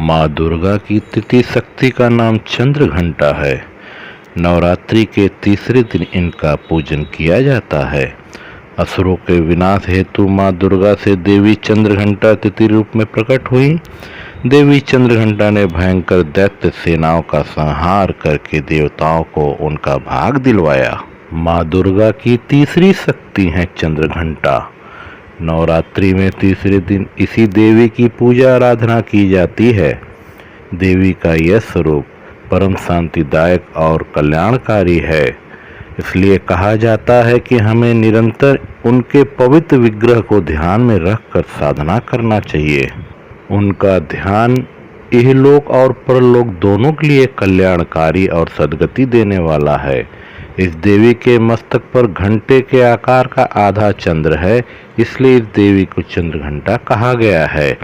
माँ दुर्गा की तृतीय शक्ति का नाम चंद्रघंटा है। नवरात्रि के तीसरे दिन इनका पूजन किया जाता है। असुरों के विनाश हेतु माँ दुर्गा से देवी चंद्रघंटा तृतीय रूप में प्रकट हुई। देवी चंद्रघंटा ने भयंकर दैत्य सेनाओं का संहार करके देवताओं को उनका भाग दिलवाया। माँ दुर्गा की तीसरी शक्ति है चंद्रघंटा। नवरात्रि में तीसरे दिन इसी देवी की पूजा आराधना की जाती है। देवी का यह स्वरूप परम शांतिदायक और कल्याणकारी है। इसलिए कहा जाता है कि हमें निरंतर उनके पवित्र विग्रह को ध्यान में रखकर साधना करना चाहिए। उनका ध्यान इहलोक और परलोक दोनों के लिए कल्याणकारी और सद्गति देने वाला है। इस देवी के मस्तक पर घंटे के आकार का आधा चंद्र है, इसलिए इस देवी को चंद्रघंटा कहा गया है।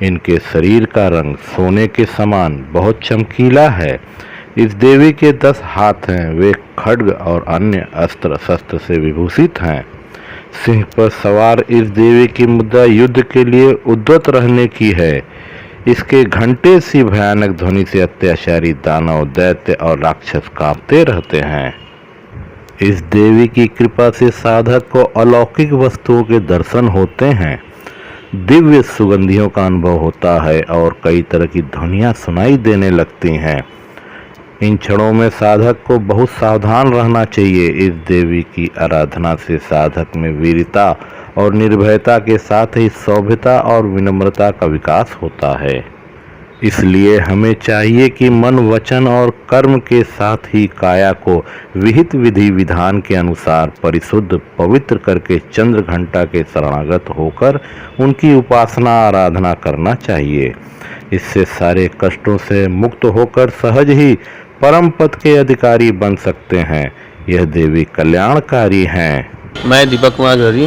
इनके शरीर का रंग सोने के समान बहुत चमकीला है। इस देवी के 10 हाथ हैं। वे खड्ग और अन्य अस्त्र शस्त्र से विभूषित हैं। सिंह पर सवार इस देवी की मुद्रा युद्ध के लिए उद्यत रहने की है। इसके घंटे सी भयानक ध्वनि से अत्याचारी दानव, दैत्य और राक्षस कांपते रहते हैं। इस देवी की कृपा से साधक को अलौकिक वस्तुओं के दर्शन होते हैं, दिव्य सुगंधियों का अनुभव होता है और कई तरह की ध्वनियाँ सुनाई देने लगती हैं। इन क्षणों में साधक को बहुत सावधान रहना चाहिए। इस देवी की आराधना से साधक में वीरता और निर्भयता के साथ ही सौम्यता और विनम्रता का विकास होता है। इसलिए हमें चाहिए कि मन, वचन और कर्म के साथ ही काया को विहित विधि विधान के अनुसार परिशुद्ध पवित्र करके चंद्रघंटा के शरणागत होकर उनकी उपासना आराधना करना चाहिए। इससे सारे कष्टों से मुक्त होकर सहज ही परम पद के अधिकारी बन सकते हैं। यह देवी कल्याणकारी हैं। मैं दीपक कुमार जौहरी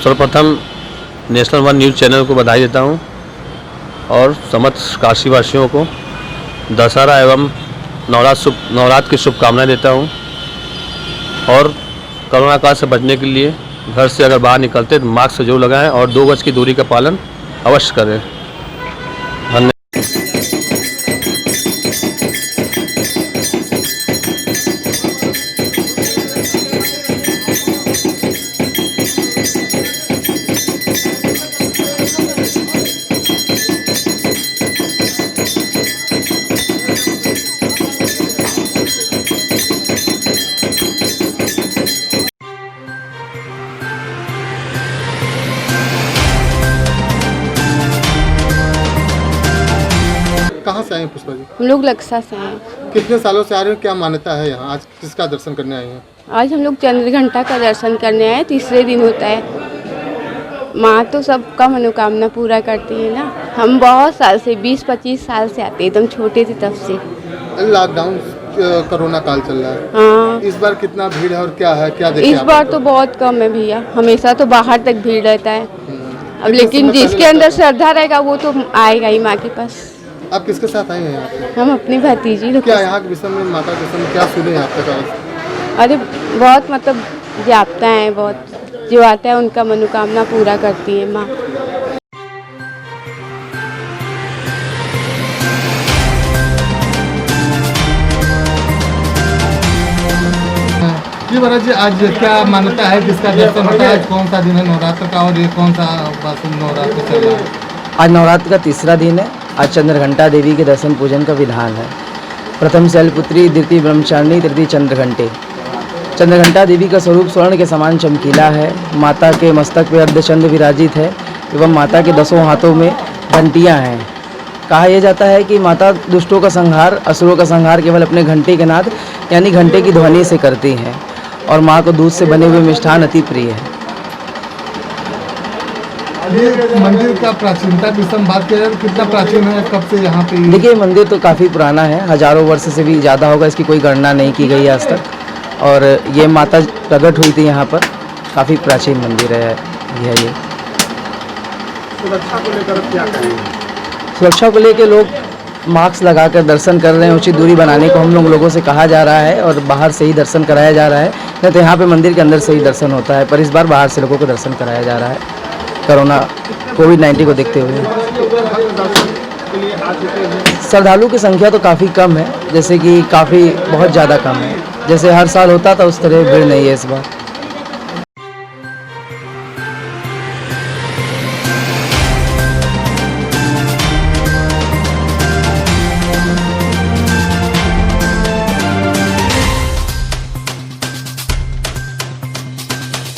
सर्वप्रथम नेशनल वन न्यूज़ चैनल को बधाई देता हूं और समस्त काशीवासियों को दशहरा एवं नवरात्र की शुभकामनाएं देता हूं। और कोरोना काल से बचने के लिए घर से अगर बाहर निकलते तो मास्क जरूर लगाएं और 2 गज की दूरी का पालन अवश्य करें। धन्यवाद। कहाँ से आए हैं पुष्पा जी? हम लोग लक्सा से हैं। कितने सालों से आ रहे हैं? क्या मान्यता है यहाँ? आज किसका दर्शन करने आए हैं? आज हम लोग चंद्रघंटा का दर्शन करने आए। तीसरे दिन होता है। माँ तो सबका मनोकामना पूरा करती है ना। हम बहुत साल से 20-25 साल से आते हैं, एकदम छोटे थे तब से। लॉकडाउन कोरोना काल चल रहा है। हाँ, इस बार कितना भीड़ है और क्या है, क्या देखे इस बार तो बहुत कम है भैया। हमेशा तो बाहर तक भीड़ रहता है। अब लेकिन जिसके अंदर श्रद्धा रहेगा वो तो आएगा ही माँ के पास। आप किसके साथ आए हैं यहाँ पे? हम अपनी भतीजी लोग। क्या यहाँ के विषय में, माता के विषय में क्या सुने आप तक? अरे बहुत मतलब जापता है, बहुत जो आता है उनका मनोकामना पूरा करती है माँ। जी महाराज जी, आज क्या मान्यता है, किसका दर्शन होता है? आज कौन सा दिन है नवरात्र का और ये कौन सा नवरात्र चल रहा है? आज नवरात्र का तीसरा दिन है। आज चंद्रघंटा देवी के दर्शन पूजन का विधान है। प्रथम शैलपुत्री, द्वितीय ब्रह्मचारिणी, तृतीय चंद्रघंटे। चंद्रघंटा देवी का स्वरूप स्वर्ण के समान चमकीला है। माता के मस्तक पर अर्धचंद्र विराजित है एवं माता के 10 हाथों में घंटियाँ हैं। कहा यह जाता है कि माता दुष्टों का संहार, असुरों का संहार केवल अपने घंटे के नाद यानी घंटे की ध्वनि से करती हैं और माँ को दूध से बने हुए मिष्ठान अति प्रिय है। ये मंदिर का प्राचीनता की हम बात करें, कितना प्राचीन है, कब से यहाँ पे? देखिए, मंदिर तो काफ़ी पुराना है, हजारों वर्ष से भी ज़्यादा होगा। इसकी कोई गणना नहीं की गई आज तक। और ये माता प्रकट हुई थी यहाँ पर। काफ़ी प्राचीन मंदिर है ये। सुरक्षा को लेकर क्या कहेंगे? सुरक्षा को लेकर लोग मास्क लगाकर दर्शन कर रहे हैं। उचित दूरी बनाने को हम लोगों से कहा जा रहा है और बाहर से ही दर्शन कराया जा रहा है। नहीं तो यहाँ पे मंदिर के अंदर से ही दर्शन होता है, पर इस बार बाहर से लोगों को दर्शन कराया जा रहा है कोरोना कोविड-19 को देखते हुए। के लिए आ चुके हैं? श्रद्धालु की संख्या तो काफ़ी कम है, जैसे कि काफ़ी बहुत ज़्यादा कम है। जैसे हर साल होता था उस तरह भीड़ नहीं है इस बार।